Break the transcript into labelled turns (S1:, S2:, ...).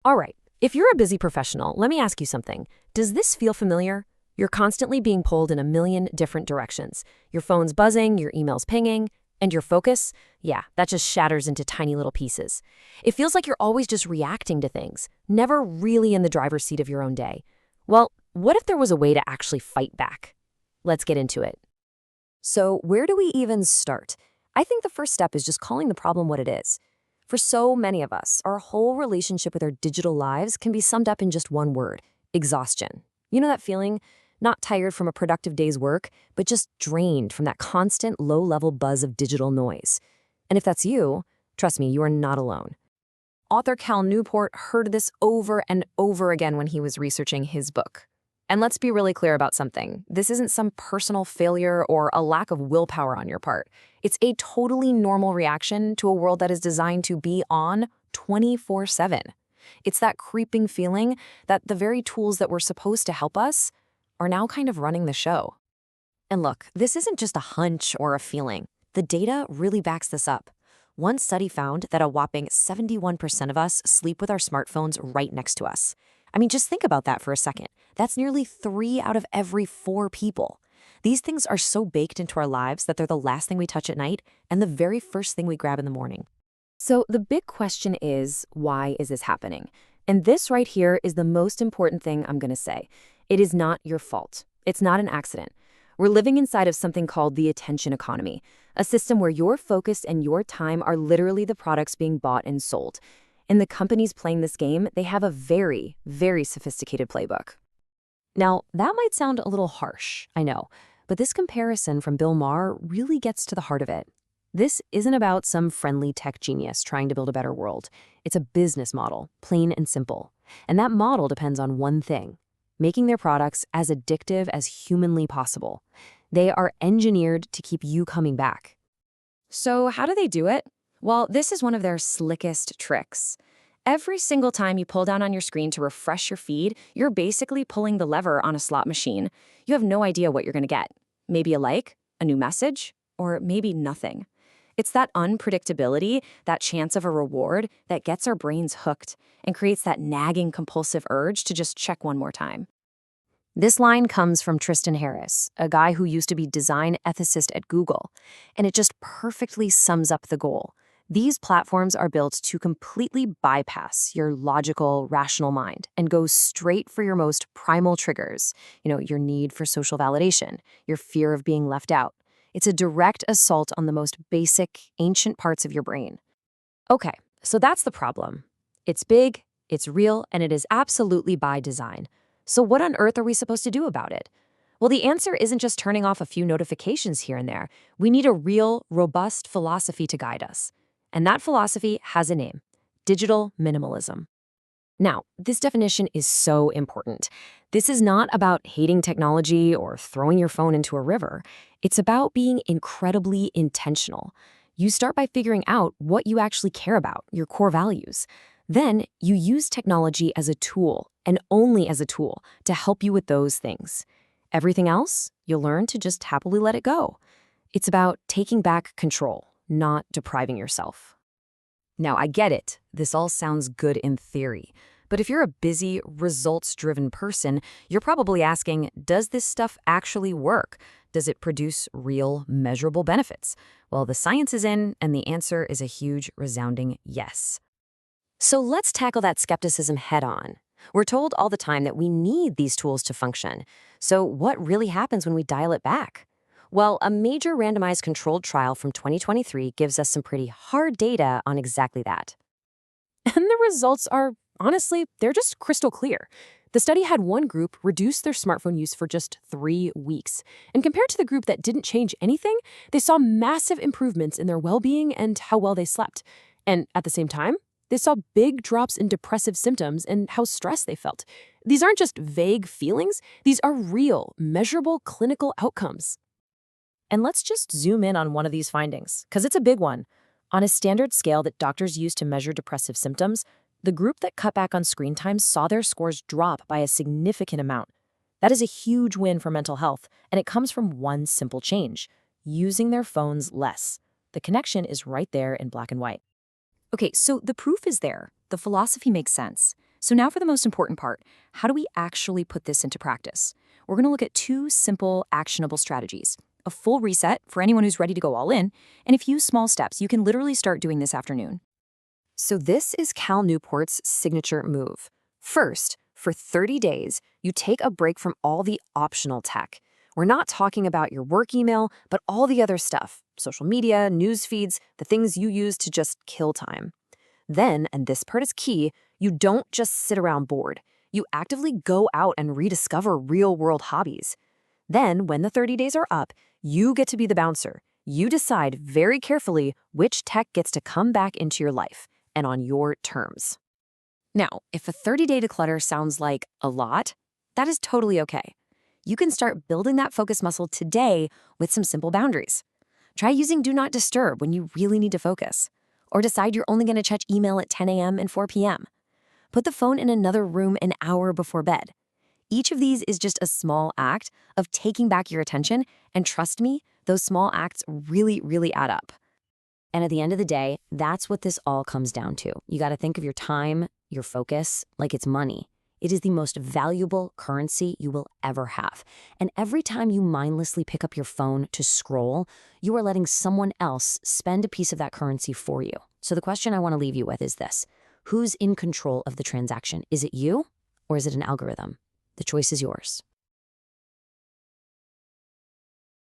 S1: All right, if you're a busy professional, let me ask you something. Does this feel familiar? You're constantly being pulled in a million different directions. Your phone's buzzing, your email's pinging, and your focus? Yeah, that just shatters into tiny little pieces. It feels like you're always just reacting to things, never really in the driver's seat of your own day. Well, what if there was a way to actually fight back? Let's get into it. So, where do we even start? I think the first step is just calling the problem what it is. For so many of us, our whole relationship with our digital lives can be summed up in just one word: exhaustion. You know that feeling? Not tired from a productive day's work, but just drained from that constant low level buzz of digital noise. And if that's you, trust me, you are not alone. Author Cal Newport heard this over and over again when he was researching his book. And let's be really clear about something. This isn't some personal failure or a lack of willpower on your part. It's a totally normal reaction to a world that is designed to be on 24/7. It's that creeping feeling that the very tools that were supposed to help us are now kind of running the show. And look, this isn't just a hunch or a feeling. The data really backs this up. One study found that a whopping 71% of us sleep with our smartphones right next to us. I mean, just think about that for a second. That's nearly 3 out of every 4 people. These things are so baked into our lives that they're the last thing we touch at night and the very first thing we grab in the morning. So the big question is, why is this happening? And this right here is the most important thing I'm going to say. It is not your fault. It's not an accident. We're living inside of something called the attention economy, a system where your focus and your time are literally the products being bought and sold. And the companies playing this game, they have a very, very sophisticated playbook. Now, that might sound a little harsh, I know, but this comparison from Bill Maher really gets to the heart of it. This isn't about some friendly tech genius trying to build a better world. It's a business model, plain and simple. And that model depends on one thing: making their products as addictive as humanly possible. They are engineered to keep you coming back. So how do they do it? Well, this is one of their slickest tricks. Every single time you pull down on your screen to refresh your feed, you're basically pulling the lever on a slot machine. You have no idea what you're going to get. Maybe a like, a new message, or maybe nothing. It's that unpredictability, that chance of a reward, that gets our brains hooked and creates that nagging compulsive urge to just check one more time. This line comes from Tristan Harris, a guy who used to be design ethicist at Google, and it just perfectly sums up the goal. These platforms are built to completely bypass your logical, rational mind and go straight for your most primal triggers, your need for social validation, your fear of being left out. It's a direct assault on the most basic, ancient parts of your brain. Okay, so that's the problem. It's big, it's real, and it is absolutely by design. So what on earth are we supposed to do about it? Well, the answer isn't just turning off a few notifications here and there. We need a real, robust philosophy to guide us. And that philosophy has a name: digital minimalism. Now, this definition is so important. This is not about hating technology or throwing your phone into a river. It's about being incredibly intentional. You start by figuring out what you actually care about, your core values. Then you use technology as a tool, and only as a tool, to help you with those things. Everything else, you'll learn to just happily let it go. It's about taking back control, not depriving yourself. Now, I get it. This all sounds good in theory. But if you're a busy, results-driven person, you're probably asking, does this stuff actually work? Does it produce real, measurable benefits? Well, the science is in, and the answer is a huge, resounding yes. So let's tackle that skepticism head-on. We're told all the time that we need these tools to function. So what really happens when we dial it back? Well, a major randomized controlled trial from 2023 gives us some pretty hard data on exactly that. And the results are, honestly, they're just crystal clear. The study had one group reduce their smartphone use for just 3 weeks. And compared to the group that didn't change anything, they saw massive improvements in their well-being and how well they slept. And at the same time, they saw big drops in depressive symptoms and how stressed they felt. These aren't just vague feelings. These are real, measurable clinical outcomes. And let's just zoom in on one of these findings, because it's a big one. On a standard scale that doctors use to measure depressive symptoms, the group that cut back on screen time saw their scores drop by a significant amount. That is a huge win for mental health, and it comes from one simple change: using their phones less. The connection is right there in black and white. Okay, so the proof is there. The philosophy makes sense.
S2: So now for the most important part, how do we actually put this into practice? We're going to look at 2 simple, actionable strategies. A full reset for anyone who's ready to go all in, and a few small steps you can literally start doing this afternoon.
S1: So this is Cal Newport's signature move. First, for 30 days, you take a break from all the optional tech. We're not talking about your work email, but all the other stuff, social media, news feeds, the things you use to just kill time. Then, and this part is key, you don't just sit around bored. You actively go out and rediscover real-world hobbies. Then, when the 30 days are up, you get to be the bouncer. You decide very carefully which tech gets to come back into your life, and on your terms. Now, if a 30-day declutter sounds like a lot, that is totally okay. You can start building that focus muscle today with some simple boundaries. Try using Do Not Disturb when you really need to focus. Or decide you're only going to check email at 10 a.m. and 4 p.m. Put the phone in another room an hour before bed. Each of these is just a small act of taking back your attention, and trust me, those small acts really, really add up. And at the end of the day, that's what this all comes down to. You got to think of your time, your focus, like it's money. It is the most valuable currency you will ever have. And every time you mindlessly pick up your phone to scroll, you are letting someone else spend a piece of that currency for you. So the question I want to leave you with is this: who's in control of the transaction? Is it you, or is it an algorithm? The choice is yours.